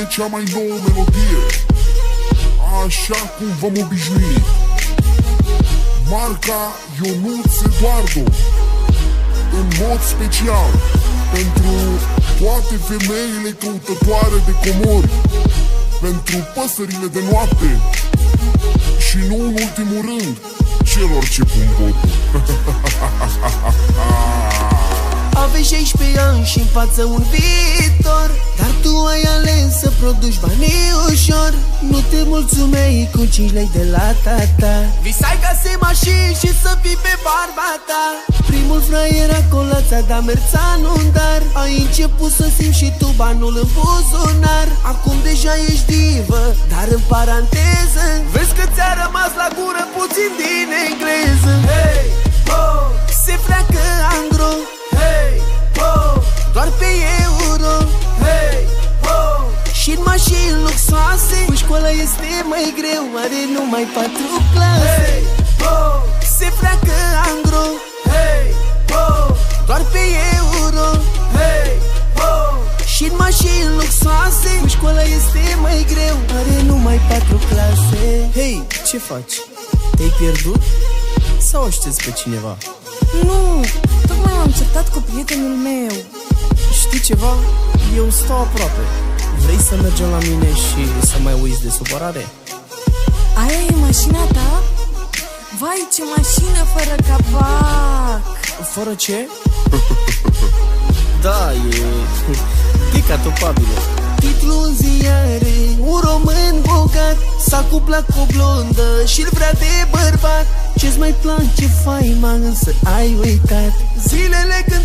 fie cea mai nouă melodie, așa cum v-am obișnuit. Marca Ionuț Eduardo, în mod special pentru toate femeile căutătoare de comori, pentru păsările de noapte și nu în ultimul rând celor ce pun botul. Aveți 16 ani și în față un viitor, dar tu ai ales să produci banii ușor. Nu te mulțumei cu 5 lei de la tata, visai ca să mașini și să fii pe barba ta. Primul fraier acolo ți-a dat merțan un dar, ai început să simți și tu banul în buzunar. Acum deja ești divă, dar în paranteză vezi că ți-a rămas la gură puțin din engleză. Hey, oh, se freacă angro, hey, oh, doar pe euro, hey, oh, și-n mașini luxoase, cu școala este mai greu, are numai 4 clase. Hey, oh, se freacă angro, hey, oh, doar pe euro, hey, oh, și-n mașini luxoase, cu școala este mai greu, are numai 4 clase. Hei, ce faci? Te-ai pierdut? Sau aștepți pe cineva? Nu, tocmai m-am certat cu prietenul meu. Știi ceva? Eu stau aproape. Vrei să mergem la mine și să mai uiți de supărare? Aia e mașina ta? Vai, ce mașină fără capac! Fără ce? Da, e decatopabilă. Titlul în ziare, un român bogat s-a cuplat cu o blondă și-l vrea de bărbat. Ce-ți mai place faima, însă ai uitat zilele când